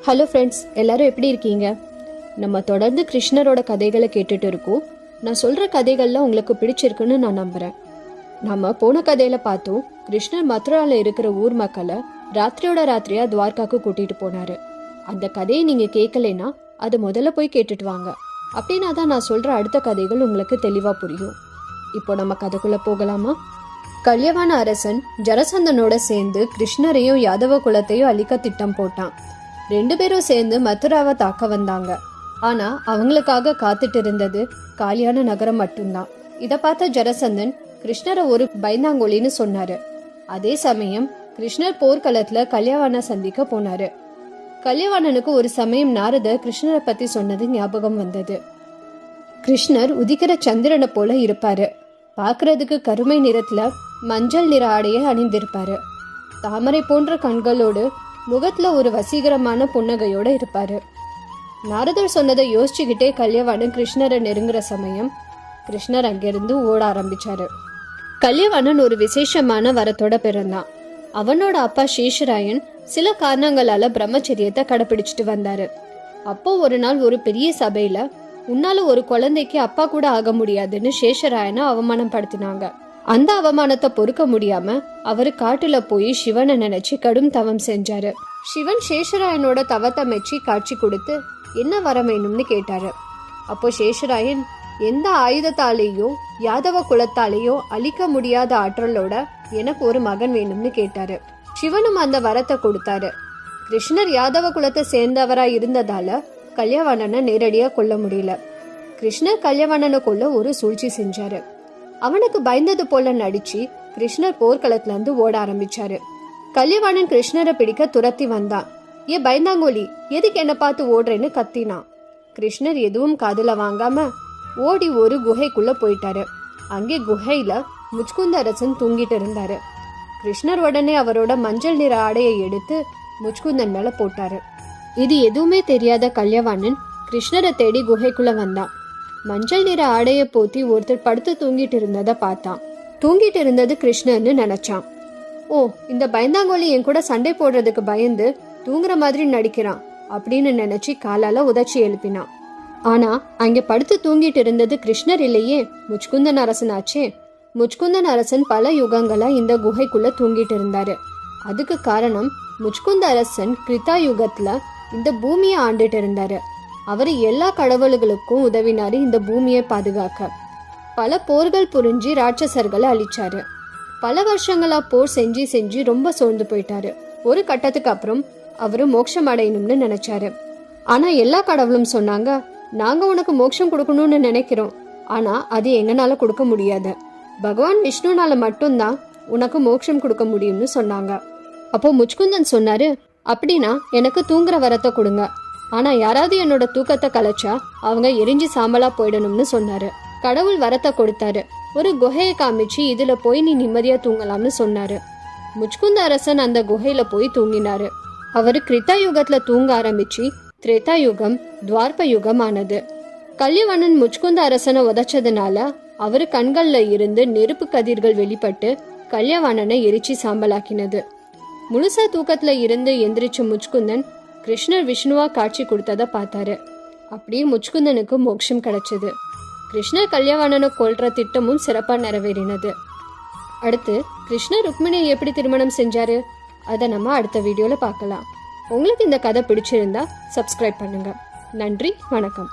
Hello friends, எல்லாரும் எப்படி இருக்கீங்க? நம்ம தொடர்ந்து கிருஷ்ணரோட கதைகளை கேட்டுட்டு இருக்கோம். நான் சொல்கிற கதைகள்லாம் உங்களுக்கு பிடிச்சிருக்குன்னு நான் நம்புகிறேன். நம்ம போன கதையில் பார்த்தோம், கிருஷ்ணர் மதுராவில் இருக்கிற ஊர் மக்களை ராத்திரியோட ராத்திரியாக துவார்காவுக்கு கூட்டிகிட்டு போனார். அந்த கதையை நீங்கள் கேட்கலைன்னா அதை முதல்ல போய் கேட்டுட்டு வாங்க. அப்படின்னா தான் நான் சொல்கிற அடுத்த கதைகள் உங்களுக்கு தெளிவாக புரியும். இப்போ நம்ம கதைக்குள்ளே போகலாமா? கல்யவான அரசன் ஜரசந்தனோட சேர்ந்து கிருஷ்ணரையும் யாதவ குலத்தையும் அழிக்க திட்டம் போட்டான். 2 பேரும் சேர்ந்து மதுராவை தாக்க வந்தாங்க. ஆனா அவங்களுக்காக காத்துட்டு இருந்தது காலியான நகரம் மட்டும்தான். இதை பார்த்த ஜரசந்தன் கிருஷ்ணரை ஒரு பைந்தாங்கோலின்னு சொன்னாரு. அதே சமயம் கிருஷ்ணர் போர்க்களத்துல கல்யவான சந்திக்க போனாரு. கல்யவானனுக்கு ஒரு சமயம் நாரதர் கிருஷ்ணரை பத்தி சொன்னது ஞாபகம் வந்தது. கிருஷ்ணர் உதிக்கிற சந்திரனை போல இருப்பாரு. பார்க்கறதுக்கு கருமை நிறத்துல மஞ்சள் நிற ஆடையை அணிந்திருப்பாரு. தாமரை போன்ற கண்களோடு முகத்துல ஒரு வசீகரமான புன்னகையோட இருப்பாரு. நாரதர் சொன்னதை யோசிச்சுக்கிட்டே கல்யவாணன் கிருஷ்ணரை நெருங்குற சமயம் கிருஷ்ணர் அங்கிருந்து ஓட ஆரம்பிச்சாரு. கல்யவாணன் ஒரு விசேஷமான வரத்தோட பிறந்தான். அவனோட அப்பா சேஷராயன் சில காரணங்களால பிரம்மச்சரியத்தை கடைபிடிச்சிட்டு வந்தாரு. அப்போ ஒரு நாள் ஒரு பெரிய சபையில, உன்னால ஒரு குழந்தைக்கு அப்பா கூட ஆக முடியாதுன்னு சேஷராயனை அவமானம் படுத்தினாங்க. அந்த அவமானத்தை பொறுக்க முடியாம அவரு காட்டுல போய் சிவனை நினைச்சு கடும் தவம் செஞ்சாரு. சிவன் சேஷராயனோட தவத்தை மெச்சி காட்சி கொடுத்து என்ன வர வேணும்னு கேட்டாரு. அப்போ சேஷராயன் எந்த ஆயுதத்தாலேயோ யாதவ குலத்தாலேயோ அழிக்க முடியாத ஆற்றலோட எனக்கு ஒரு மகன் வேணும்னு கேட்டாரு. சிவனும் அந்த வரத்தை கொடுத்தாரு. கிருஷ்ணர் யாதவ குலத்தை சேர்ந்தவரா இருந்ததால கல்யவாணனை நேரடியா கொல்ல முடியல. கிருஷ்ணர் கல்யவாணனை கொல்ல ஒரு சூழ்ச்சி செஞ்சாரு. அவனுக்கு பயந்தது போல நடிச்சு கிருஷ்ணர் போர்க்களத்துல இருந்து ஓட ஆரம்பிச்சாரு. கல்யவாணன் கிருஷ்ணரை பிடிக்க துரத்தி வந்தான். ஏ பயந்தாங்கோலி, எதுக்கு என்ன பார்த்து ஓடுறேன்னு கத்தினான். கிருஷ்ணர் எதுவும் காதுல வாங்காம ஓடி ஒரு குகைக்குள்ள போயிட்டாரு. அங்கே குகையில முச்குந்த அரசன் தூங்கிட்டு இருந்தாரு. கிருஷ்ணர் உடனே அவரோட மஞ்சள் நிற ஆடையை எடுத்து முச்குந்தன் மேல போட்டாரு. இது எதுவுமே தெரியாத கல்யவாணன் கிருஷ்ணரை தேடி குகைக்குள்ள வந்தான். மஞ்சள் நிற ஆடையை போத்தி ஒருத்தர் படுத்து தூங்கிட்டு இருந்ததை பார்த்தான். தூங்கிட்டு இருந்தது கிருஷ்ணர்னு நினைச்சான். ஓ, இந்த பயந்தாங்கோலி என் கூட சண்டை போடுறதுக்கு பயந்து தூங்குற மாதிரி நடிக்கிறான் அப்படின்னு நினைச்சு காலால உதச்சி எழுப்பினான். ஆனா அங்க படுத்து தூங்கிட்டு இருந்தது கிருஷ்ணர் இல்லையே, முச்குந்தன் அரசன் ஆச்சே. முச்குந்தன் அரசன் பல யுகங்களா இந்த குகைக்குள்ள தூங்கிட்டு இருந்தாரு. அதுக்கு காரணம், முச்குந்த அரசன் கிருத்தா யுகத்துல இந்த பூமியை ஆண்டுட்டு இருந்தாரு. அவர் எல்லா கடவுள்களுக்கும் உதவினாரு இந்த பூமியை பாதுகாக்க. பல போர்கள் புரிஞ்சு ராட்சசர்களை அழிச்சாரு. பல வருஷங்களா போர் செஞ்சு ரொம்ப சோர்ந்து போயிட்டாரு. ஒரு கட்டத்துக்கு அப்புறம் அவரு மோட்சம் அடையணும்னு நினைச்சாரு. ஆனா எல்லா கடவுளும் சொன்னாங்க, நாங்க உனக்கு மோட்சம் கொடுக்கணும்னு நினைக்கிறோம், ஆனா அது எங்கனால கொடுக்க முடியாது. பகவான் விஷ்ணுனால மட்டும்தான் உனக்கு மோட்சம் கொடுக்க முடியும்னு சொன்னாங்க. அப்போ முச்குந்தன் சொன்னாரு, அப்படின்னா எனக்கு தூங்குற வரத்தை கொடுங்க, ஆனா யாராவது என்னோட தூக்கத்தை கலைச்சா அவங்க எரிஞ்சு சாம்பலா போயிடணும்னு சொன்னாரு. கடவுள் வரத்தை கொடுத்தாரு. ஒரு குகையை காமிச்சு இதுல போய் நீ நிம்மதியா தூங்கலாம்னு சொன்னாரு. முச்குந்த அரசன் அந்த குகையில போய் தூங்கினாரு. அவரு கிருத்தா யுகத்துல தூங்க ஆரம்பிச்சு திரேதா யுகம், துவார்ப யுகம் ஆனது. கல்யவாணன் முச்குந்த அரசனை உதைச்சதுனால அவரு கண்கள்ல இருந்து நெருப்பு கதிர்கள் வெளிப்பட்டு கல்யவாணனை எரிச்சு சாம்பலாக்கினது. முழுசா தூக்கத்துல இருந்து எந்திரிச்ச முச்குந்தன் கிருஷ்ணர் விஷ்ணுவா காட்சி கொடுத்ததை பார்த்தாரு. அப்படியே முச்குந்தனுக்கு மோட்சம் கிடைச்சது. கிருஷ்ணர் கல்யவாணனை கொல்ற திட்டமும் சிறப்பா நிறைவேறினது. அடுத்து கிருஷ்ணர் ருக்மிணியை எப்படி திருமணம் செஞ்சாரு, அதை நம்ம அடுத்த வீடியோல பார்க்கலாம். உங்களுக்கு இந்த கதை பிடிச்சிருந்தா சப்ஸ்கிரைப் பண்ணுங்க. நன்றி, வணக்கம்.